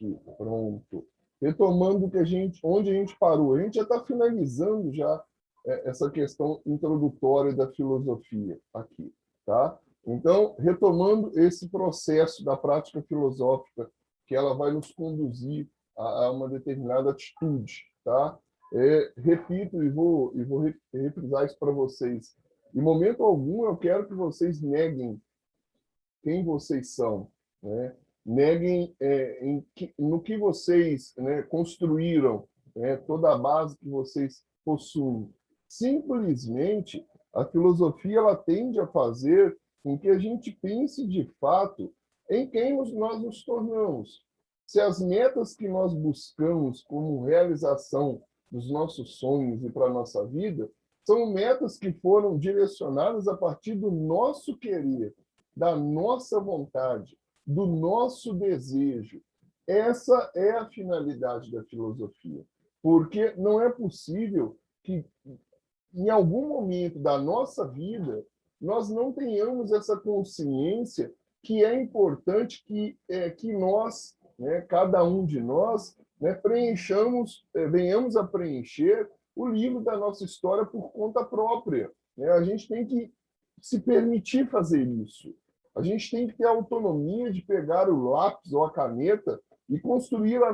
aqui. Pronto. Retomando onde a gente parou. A gente já está finalizando já essa questão introdutória da filosofia aqui, tá? Então, retomando esse processo da prática filosófica, que ela vai nos conduzir a uma determinada atitude, tá? Repito e vou reprisar isso para vocês. Em momento algum, eu quero que vocês neguem quem vocês são, né? Neguem no que vocês, né, construíram, né, toda a base que vocês possuem. Simplesmente, a filosofia ela tende a fazer com que a gente pense de fato em quem nós nos tornamos. Se as metas que nós buscamos como realização dos nossos sonhos e para a nossa vida são metas que foram direcionadas a partir do nosso querer, da nossa vontade, do nosso desejo. Essa é a finalidade da filosofia, porque não é possível que, em algum momento da nossa vida, nós não tenhamos essa consciência que é importante que nós, né, cada um de nós, né, venhamos a preencher o livro da nossa história por conta própria. Né? A gente tem que se permitir fazer isso. A gente tem que ter a autonomia de pegar o lápis ou a caneta e construir a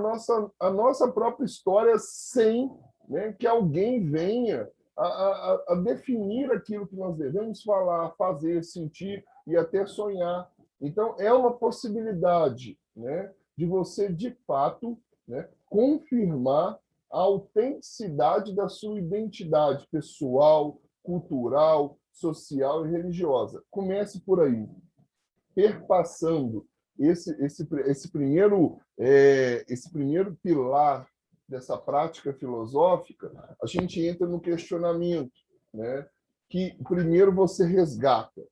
nossa própria história sem, né, que alguém venha a definir aquilo que nós devemos falar, fazer, sentir e até sonhar. Então, é uma possibilidade, né, de você, de fato, né, confirmar a autenticidade da sua identidade pessoal, cultural, social e religiosa. Comece por aí, perpassando esse primeiro pilar dessa prática filosófica, a gente entra no questionamento, né? Que primeiro você resgata,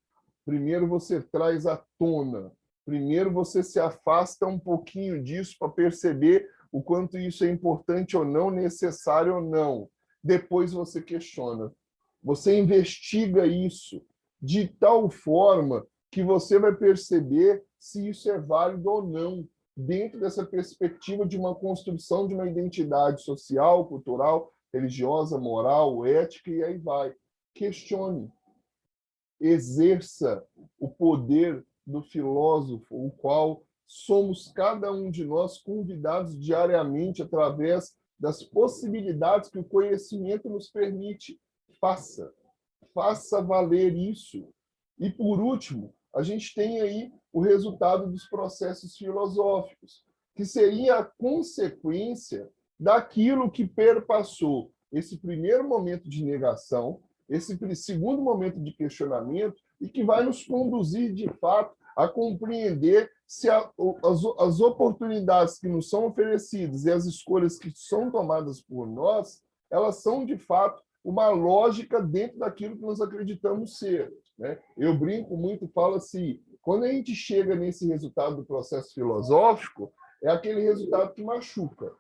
primeiro você traz à tona, primeiro você se afasta um pouquinho disso para perceber o quanto isso é importante ou não, necessário ou não. Depois você questiona. Você investiga isso de tal forma que você vai perceber se isso é válido ou não, dentro dessa perspectiva de uma construção de uma identidade social, cultural, religiosa, moral, ética, e aí vai. Questione. Exerça o poder do filósofo, o qual somos cada um de nós convidados diariamente através das possibilidades que o conhecimento nos permite. Faça valer isso. E, por último, a gente tem aí o resultado dos processos filosóficos, que seria a consequência daquilo que perpassou esse primeiro momento de negação, esse segundo momento de questionamento, e que vai nos conduzir, de fato, a compreender se as oportunidades que nos são oferecidas e as escolhas que são tomadas por nós, elas são, de fato, uma lógica dentro daquilo que nós acreditamos ser. Né? Eu brinco muito, falo assim, quando a gente chega nesse resultado do processo filosófico, é aquele resultado que machuca.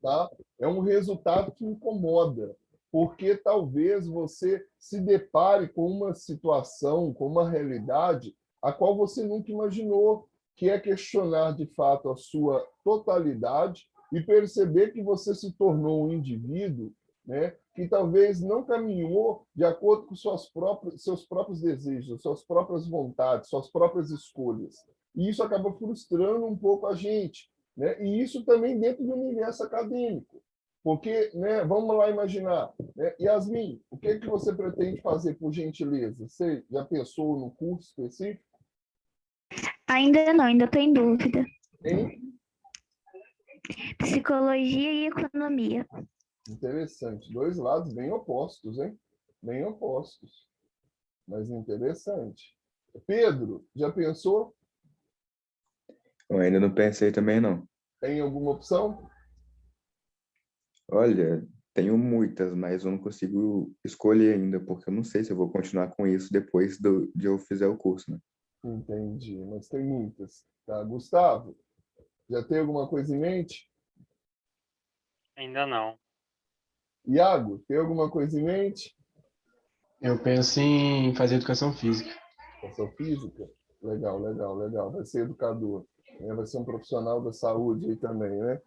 Tá? É um resultado que incomoda, porque talvez você se depare com uma situação, com uma realidade a qual você nunca imaginou, que é questionar de fato a sua totalidade e perceber que você se tornou um indivíduo, né, que talvez não caminhou de acordo com seus próprios desejos, suas próprias vontades, suas próprias escolhas. E isso acaba frustrando um pouco a gente, né? E isso também dentro do universo acadêmico. Porque, né, vamos lá imaginar, né? Yasmin, o que você pretende fazer, por gentileza? Você já pensou no curso específico? Ainda não, ainda estou em dúvida. Em? Psicologia e economia. Interessante. Dois lados bem opostos, hein? Bem opostos. Mas interessante. Pedro, já pensou? Eu ainda não pensei também, não. Tem alguma opção? Olha, tenho muitas, mas eu não consigo escolher ainda, porque eu não sei se eu vou continuar com isso depois de eu fizer o curso, né? Entendi, mas tem muitas. Tá, Gustavo, já tem alguma coisa em mente? Ainda não. Iago, tem alguma coisa em mente? Eu penso em fazer educação física. Educação física? Legal, legal, legal. Vai ser educador. Vai ser um profissional da saúde aí também, né?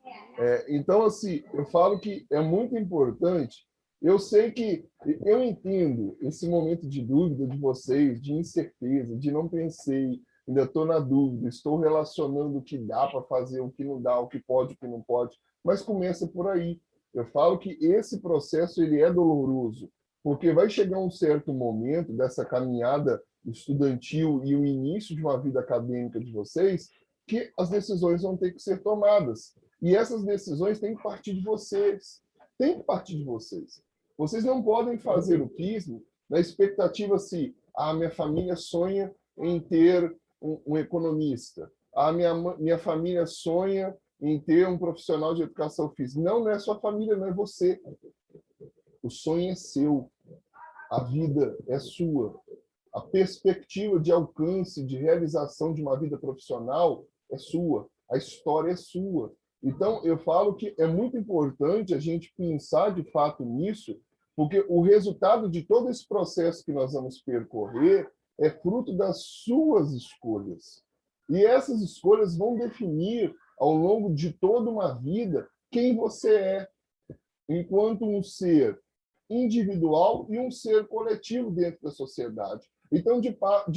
Então, assim, eu falo que é muito importante. Eu sei que eu entendo esse momento de dúvida de vocês, de incerteza, de não pensei, ainda estou na dúvida, estou relacionando o que dá para fazer, o que não dá, o que pode, o que não pode, mas começa por aí. Eu falo que esse processo ele é doloroso, porque vai chegar um certo momento dessa caminhada estudantil e o início de uma vida acadêmica de vocês, que as decisões vão ter que ser tomadas. E essas decisões têm que partir de vocês. Tem que partir de vocês. Vocês não podem fazer o PISM na expectativa se a minha família sonha em ter um economista, a minha família sonha em ter um profissional de educação física. Não é sua família, não é você. O sonho é seu. A vida é sua. A perspectiva de alcance, de realização de uma vida profissional é sua. A história é sua. Então, eu falo que é muito importante a gente pensar de fato nisso, porque o resultado de todo esse processo que nós vamos percorrer é fruto das suas escolhas. E essas escolhas vão definir, ao longo de toda uma vida, quem você é, enquanto um ser individual e um ser coletivo dentro da sociedade. Então, de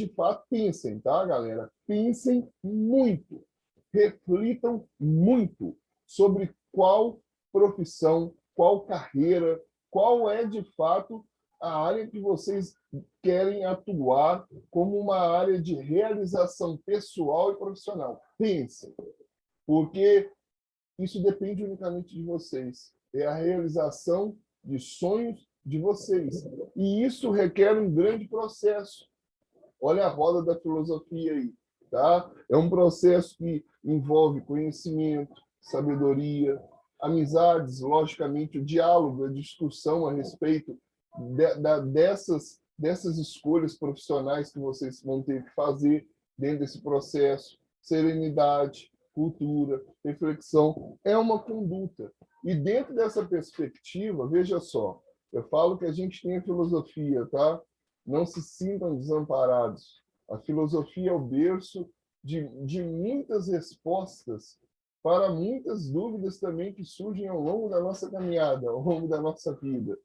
fato, pensem, tá, galera? Pensem muito, reflitam muito sobre qual profissão, qual carreira, qual é, de fato, a área que vocês querem atuar como uma área de realização pessoal e profissional. Pensem, porque isso depende unicamente de vocês. É a realização de sonhos de vocês. E isso requer um grande processo. Olha a roda da filosofia aí. Tá? É um processo que envolve conhecimento, sabedoria, amizades, logicamente, o diálogo, a discussão a respeito dessas escolhas profissionais que vocês vão ter que fazer dentro desse processo, serenidade, cultura, reflexão, é uma conduta. E dentro dessa perspectiva, veja só, eu falo que a gente tem a filosofia, tá? Não se sintam desamparados. A filosofia é o berço de muitas respostas para muitas dúvidas também que surgem ao longo da nossa caminhada, ao longo da nossa vida.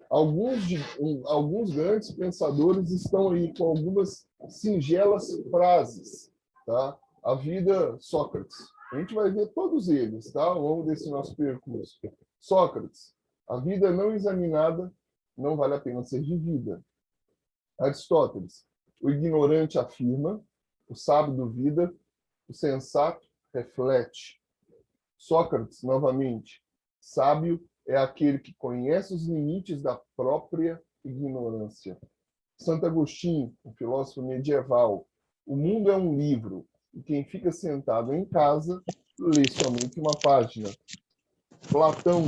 Alguns grandes pensadores estão aí com algumas singelas frases. Tá? A vida, Sócrates. A gente vai ver todos eles, tá? Ao longo desse nosso percurso. Sócrates, a vida não examinada não vale a pena ser vivida. Aristóteles, o ignorante afirma, o sábio duvida, o sensato reflete. Sócrates, novamente, sábio é aquele que conhece os limites da própria ignorância. Santo Agostinho, um filósofo medieval, o mundo é um livro, e quem fica sentado em casa lê somente uma página. Platão,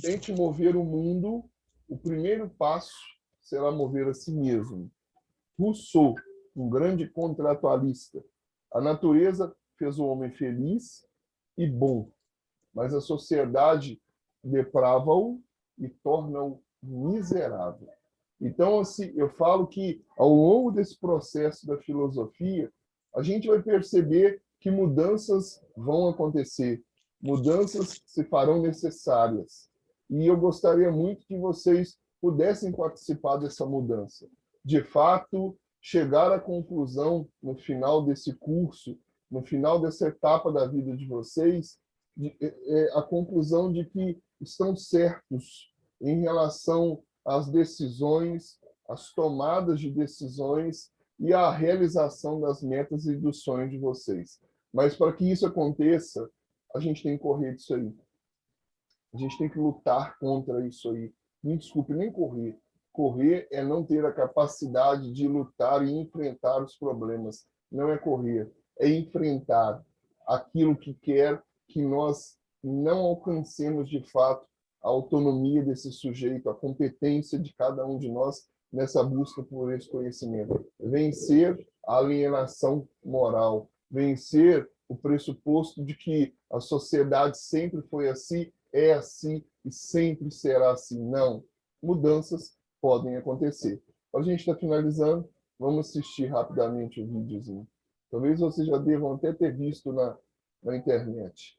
tente mover o mundo, o primeiro passo será mover a si mesmo. Rousseau, um grande contratualista, a natureza fez o homem feliz e bom, mas a sociedade deprava-o e torna-o miserável. Então, assim, eu falo que, ao longo desse processo da filosofia, a gente vai perceber que mudanças vão acontecer, mudanças se farão necessárias. E eu gostaria muito que vocês pudessem participar dessa mudança. De fato, chegar à conclusão, no final desse curso, no final dessa etapa da vida de vocês, a conclusão de que estão certos em relação às decisões, às tomadas de decisões e à realização das metas e dos sonhos de vocês. Mas para que isso aconteça, a gente tem que correr disso aí. A gente tem que lutar contra isso aí. Me desculpe, nem correr. Correr é não ter a capacidade de lutar e enfrentar os problemas. Não é correr, é enfrentar aquilo que quer que nós não alcancemos de fato a autonomia desse sujeito, a competência de cada um de nós nessa busca por esse conhecimento. Vencer a alienação moral, vencer o pressuposto de que a sociedade sempre foi assim, é assim e sempre será assim. Não. Mudanças podem acontecer. A gente está finalizando. Vamos assistir rapidamente o videozinho. Talvez vocês já devam até ter visto na internet.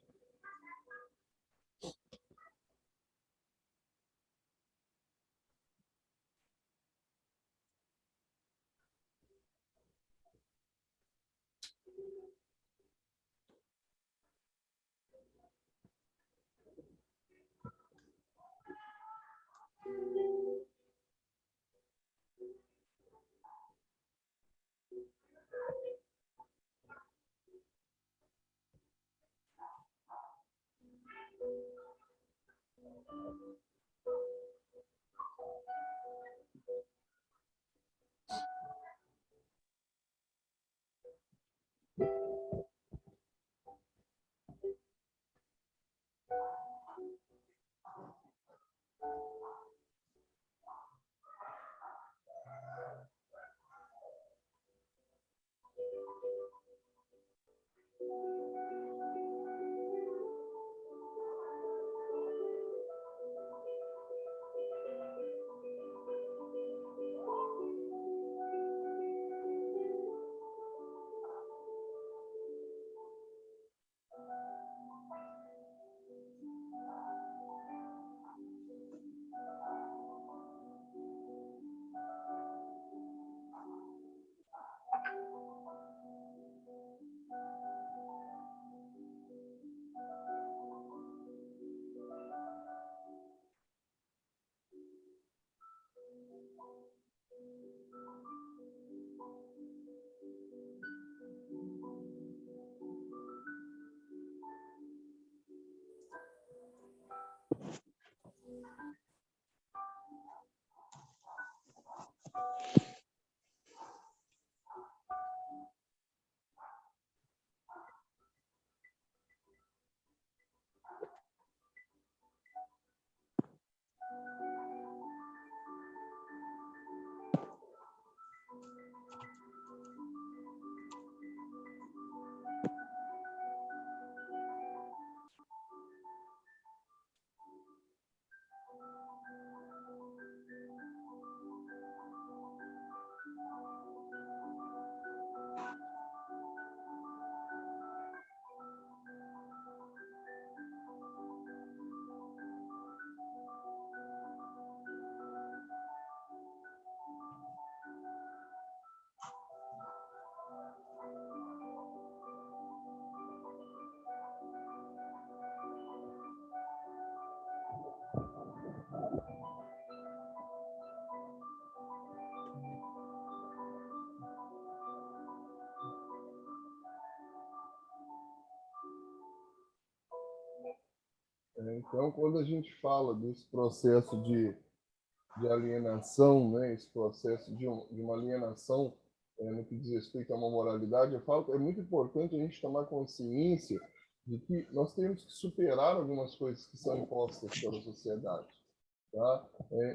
Então, quando a gente fala desse processo de alienação, né, esse processo de uma alienação no que diz respeito a uma moralidade, eu falo que é muito importante a gente tomar consciência de que nós temos que superar algumas coisas que são impostas pela sociedade. Tá?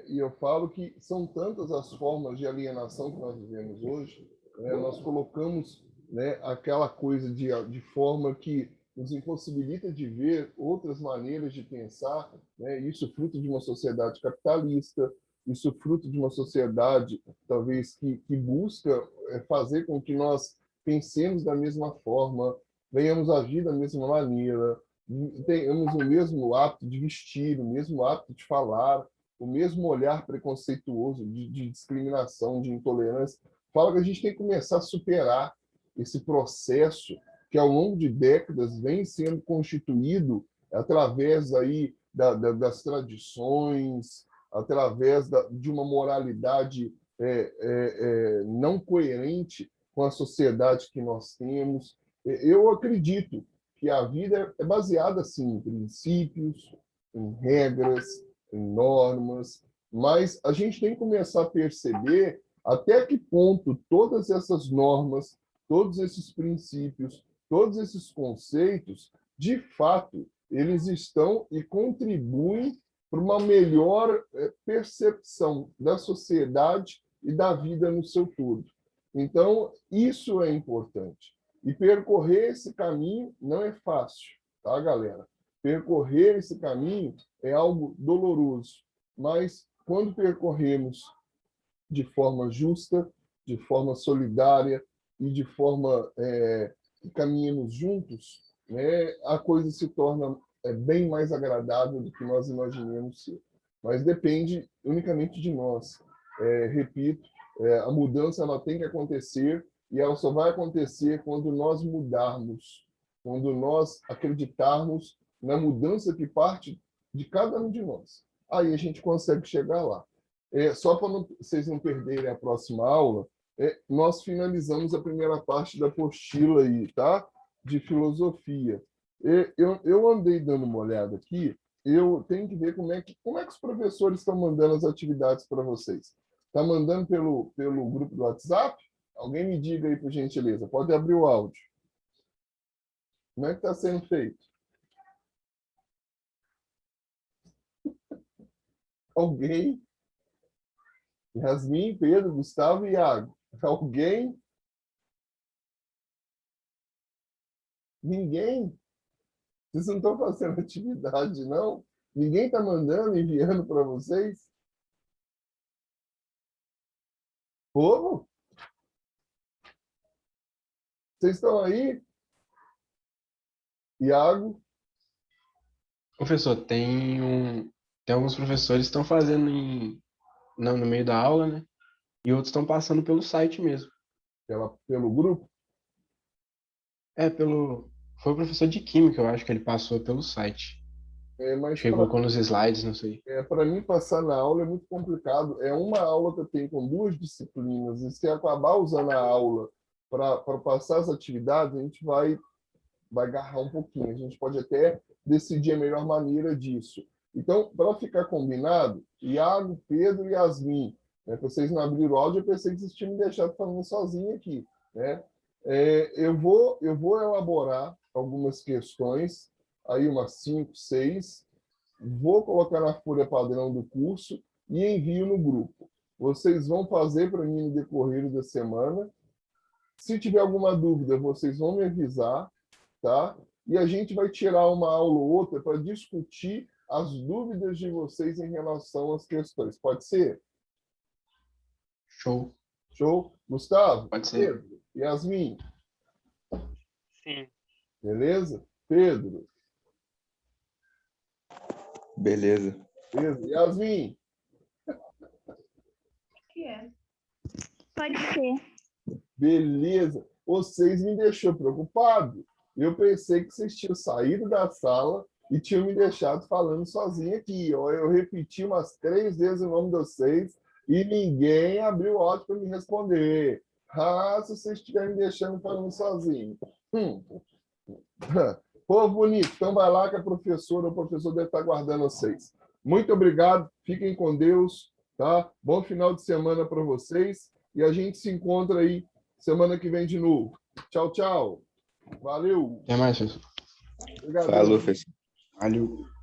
E eu falo que são tantas as formas de alienação que nós vivemos hoje, nós colocamos, né, aquela coisa de forma que nos impossibilita de ver outras maneiras de pensar, né? Isso fruto de uma sociedade capitalista, isso fruto de uma sociedade, talvez, que busca fazer com que nós pensemos da mesma forma, venhamos agir da mesma maneira, tenhamos o mesmo hábito de vestir, o mesmo hábito de falar, o mesmo olhar preconceituoso de discriminação, de intolerância. Fala que a gente tem que começar a superar esse processo que ao longo de décadas vem sendo constituído através aí das tradições, através de uma moralidade não coerente com a sociedade que nós temos. Eu acredito que a vida é baseada assim, em princípios, em regras, em normas, mas a gente tem que começar a perceber até que ponto todas essas normas, todos esses princípios, todos esses conceitos, de fato, eles estão e contribuem para uma melhor percepção da sociedade e da vida no seu todo. Então, isso é importante. E percorrer esse caminho não é fácil, tá, galera? Percorrer esse caminho é algo doloroso, mas quando percorremos de forma justa, de forma solidária, e de forma que caminhemos juntos, né, a coisa se torna bem mais agradável do que nós imaginemos ser. Mas depende unicamente de nós. Repito, a mudança ela tem que acontecer e ela só vai acontecer quando nós mudarmos, quando nós acreditarmos na mudança que parte de cada um de nós. Aí a gente consegue chegar lá. Só para vocês não perderem a próxima aula, nós finalizamos a primeira parte da apostila aí, tá? De filosofia. Eu andei dando uma olhada aqui, eu tenho que ver como é que os professores estão mandando as atividades para vocês. Está mandando pelo grupo do WhatsApp? Alguém me diga aí, por gentileza. Pode abrir o áudio. Como é que está sendo feito? Alguém? Yasmin, Pedro, Gustavo e Iago. Alguém? Ninguém? Vocês não estão fazendo atividade, não? Ninguém está mandando, enviando para vocês? Povo? Vocês estão aí? Iago? Professor, tem alguns professores que estão fazendo no meio da aula, né? E outros estão passando pelo site mesmo. Pelo grupo? Foi o professor de Química, eu acho que ele passou pelo site. Mas Colocou nos slides, não sei. para mim, passar na aula é muito complicado. É uma aula que eu tenho com 2 disciplinas, e se acabar usando a aula para passar as atividades, a gente vai agarrar um pouquinho. A gente pode até decidir a melhor maneira disso. Então, para ficar combinado, Iago, Pedro e Yasmin, né, vocês não abriram o áudio, eu pensei que vocês tinham me deixado falando sozinho aqui. Né? Eu vou elaborar algumas questões, aí umas 5, 6, vou colocar na folha padrão do curso e envio no grupo. Vocês vão fazer para mim no decorrer da semana. Se tiver alguma dúvida, vocês vão me avisar, tá? E a gente vai tirar uma aula ou outra para discutir as dúvidas de vocês em relação às questões. Pode ser? Show. Show? Gustavo? Pode ser. Pedro? Yasmin? Sim. Beleza? Pedro? Beleza. Beleza? Yasmin? Pode ser. Beleza. Vocês me deixou preocupado. Eu pensei que vocês tinham saído da sala e tinham me deixado falando sozinho aqui. Eu repeti umas 3 vezes o nome de vocês e ninguém abriu o áudio para me responder. Se vocês estiverem me deixando falando sozinho. Povo bonito, então vai lá que a professora ou o professor deve estar aguardando vocês. Muito obrigado, fiquem com Deus, tá? Bom final de semana para vocês e a gente se encontra aí semana que vem de novo. Tchau, tchau. Valeu. Até mais, professor. Obrigado. Falou, professor. Valeu.